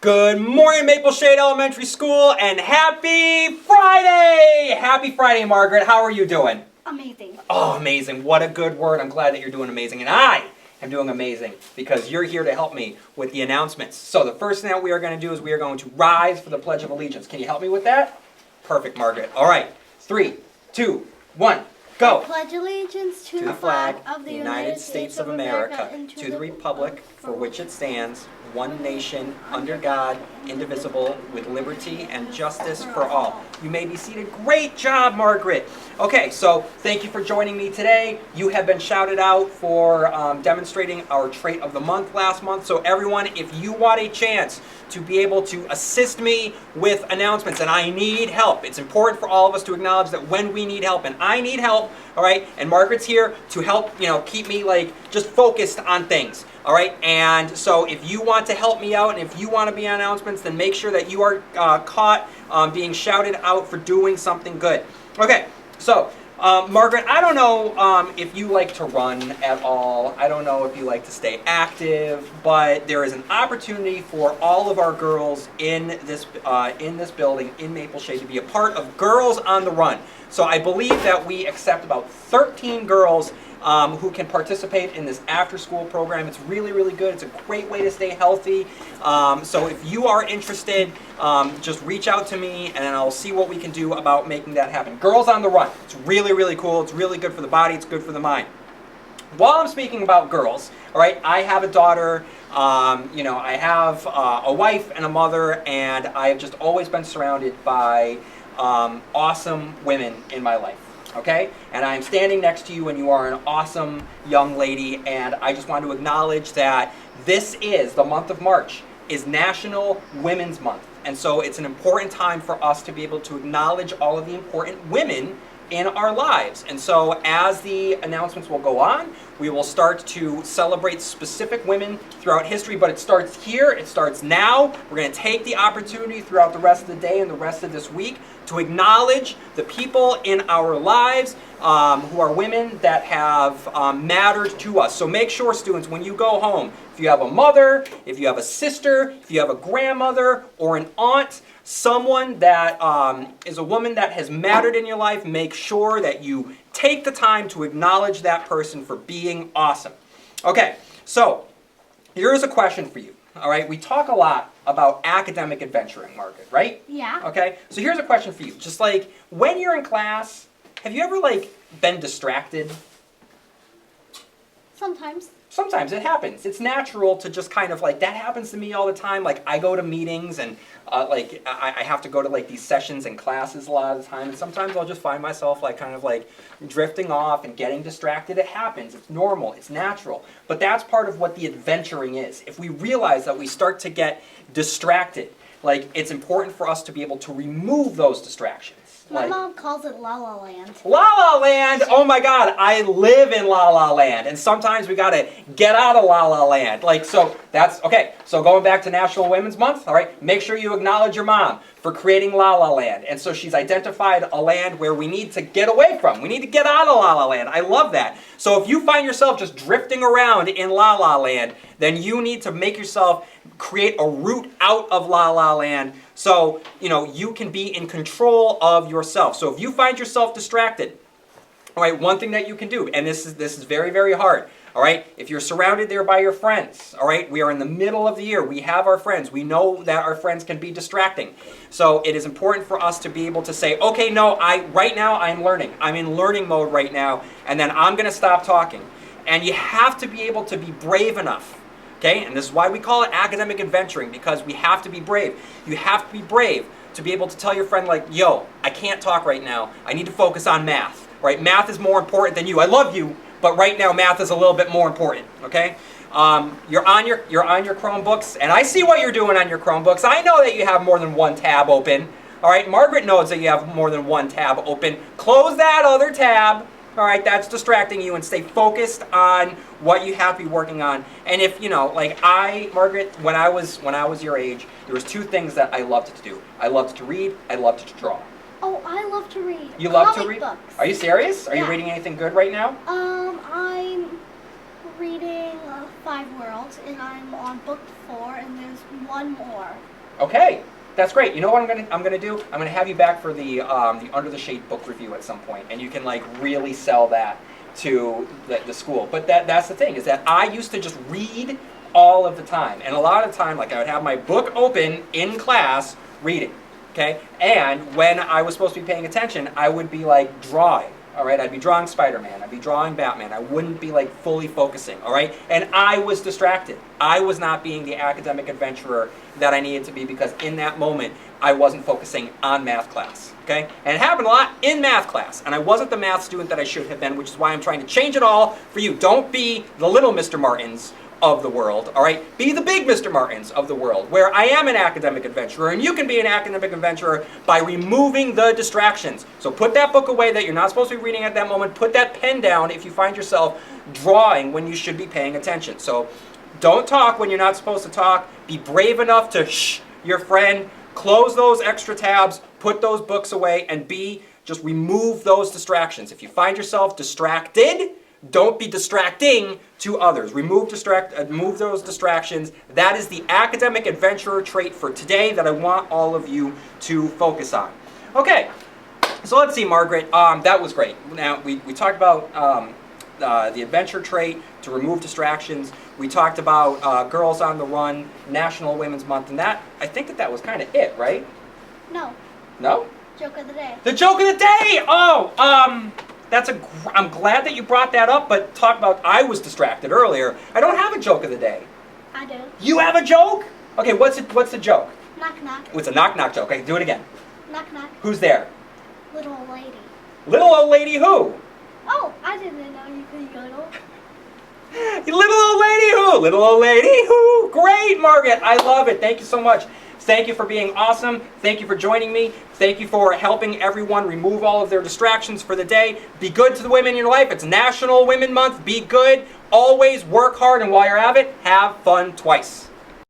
Good morning, Maple Shade Elementary School, and happy Friday! Happy Friday, Margaret. How are you doing? Amazing. Oh, amazing. What a good word. I'm glad that you're doing amazing. And I am doing amazing because you're here to help me with the announcements. So the first thing that we are going to do is we are going to rise for the Pledge of Allegiance. Can you help me with that? Perfect, Margaret. All right. 3, 2, 1. Go. I pledge allegiance to the flag of the United States of America, and to the republic for which it stands, one nation, under God, indivisible, with liberty and justice for all. You may be seated. Great job, Margaret. Okay, so thank you for joining me today. You have been shouted out for demonstrating our trait of the month last month. So everyone, if you want a chance to be able to assist me with announcements, and I need help. It's important for all of us to acknowledge that when we need help, and I need help, all right, and Margaret's here to help, keep me just focused on things. All right, and so if you want to help me out and if you want to be on announcements, then make sure that you are caught being shouted out for doing something good. Okay, so Margaret, I don't know if you like to run at all. I don't know if you like to stay active, but there is an opportunity for all of our girls in this building in Maple Shade to be a part of Girls on the Run. So I believe that we accept about 13 girls who can participate in this after-school program. It's really, really good. It's a great way to stay healthy. So if you are interested, just reach out to me and I'll see what we can do about making that happen. Girls on the Run. It's really, really cool. It's really good for the body. It's good for the mind. While I'm speaking about girls, all right, I have a daughter. I have a wife and a mother, and I have just always been surrounded by awesome women in my life. Okay? And I'm standing next to you and you are an awesome young lady, and I just want to acknowledge that the month of March is National Women's Month. And so it's an important time for us to be able to acknowledge all of the important women in our lives. And so as the announcements will go on, we will start to celebrate specific women throughout history, but it starts here, it starts now. We're going to take the opportunity throughout the rest of the day and the rest of this week to acknowledge the people in our lives who are women that have mattered to us. So make sure, students, when you go home, if you have a mother, if you have a sister, if you have a grandmother or an aunt, someone that is a woman that has mattered in your life, make sure that you take the time to acknowledge that person for being awesome. Okay, so here's a question for you. All right, we talk a lot about academic adventuring, Margaret, right? Yeah. Okay, so here's a question for you. Just when you're in class, have you ever been distracted? Sometimes. Sometimes it happens. It's natural to just kind of that happens to me all the time. I go to meetings and I have to go to these sessions and classes a lot of the time, and sometimes I'll just find myself drifting off and getting distracted. It happens. It's normal. It's natural. But that's part of what the adventuring is. If we realize that we start to get distracted, it's important for us to be able to remove those distractions. My mom calls it La La Land. La La Land! Oh my God, I live in La La Land, and sometimes we gotta get out of La La Land. So that's, okay, so going back to National Women's Month, all right, make sure you acknowledge your mom for creating La La Land. And so she's identified a land where we need to get away from. We need to get out of La La Land. I love that. So if you find yourself just drifting around in La La Land, then you need to make yourself create a route out of La La Land so, you can be in control of yourself. So if you find yourself distracted, all right, one thing that you can do, and this is very, very hard, all right, if you're surrounded there by your friends, all right, we are in the middle of the year, we have our friends, we know that our friends can be distracting. So it is important for us to be able to say, okay, no, right now I'm learning. I'm in learning mode right now, and then I'm going to stop talking. And you have to be able to be brave enough. Okay, and this is why we call it academic adventuring, because we have to be brave. You have to be brave to be able to tell your friend yo, I can't talk right now. I need to focus on math. Right? Math is more important than you. I love you, but right now math is a little bit more important. Okay? You're on your Chromebooks, and I see what you're doing on your Chromebooks. I know that you have more than one tab open. All right, Margaret knows that you have more than one tab open. Close that other tab. All right, that's distracting you, and stay focused on what you have to be working on. And if, Margaret, when I was your age, there was 2 things that I loved to do. I loved to read, I loved to draw. Oh, I love to read. You love to read? Books. Are you serious? Are Yeah. you reading anything good right now? I'm reading Five Worlds, and I'm on book 4, and there's one more. Okay, that's great. You know what I'm gonna do? I'm gonna have you back for the Under the Shade book review at some point, and you can like really sell that to the school. But that's the thing, is that I used to just read all of the time, and a lot of the time, like I would have my book open in class reading. Okay, and when I was supposed to be paying attention, I would be like drawing. All right, I'd be drawing Spider-Man, I'd be drawing Batman. I wouldn't be like fully focusing, all right? And I was distracted. I was not being the academic adventurer that I needed to be, because in that moment, I wasn't focusing on math class, okay? And it happened a lot in math class, and I wasn't the math student that I should have been, which is why I'm trying to change it all for you. Don't be the little Mr. Martins of the world, all right? Be the big Mr. Martins of the world, where I am an academic adventurer, and you can be an academic adventurer by removing the distractions. So put that book away that you're not supposed to be reading at that moment. Put that pen down if you find yourself drawing when you should be paying attention. So don't talk when you're not supposed to talk. Be brave enough to shh your friend. Close those extra tabs, put those books away, and just remove those distractions. If you find yourself distracted, don't be distracting to others. Remove those distractions. That is the academic adventurer trait for today that I want all of you to focus on. Okay, so let's see, Margaret. That was great. Now, we talked about the adventure trait, to remove distractions. We talked about Girls on the Run, National Women's Month, and I think that was kind of it, right? No, No? joke of the day. The joke of the day! Oh, I'm glad that you brought that up, but talk about, I was distracted earlier. I don't have a joke of the day. I do. You have a joke? Okay, what's the joke? Knock knock. It's a knock-knock joke. Okay, do it again. Knock knock. Who's there? Little old lady. Little old lady who? Oh, I didn't know you could yodel. Little old lady who? Little old lady who? Great, Margaret. I love it. Thank you so much. Thank you for being awesome. Thank you for joining me. Thank you for helping everyone remove all of their distractions for the day. Be good to the women in your life. It's National Women Month. Be good. Always work hard, and while you're at it, have fun twice.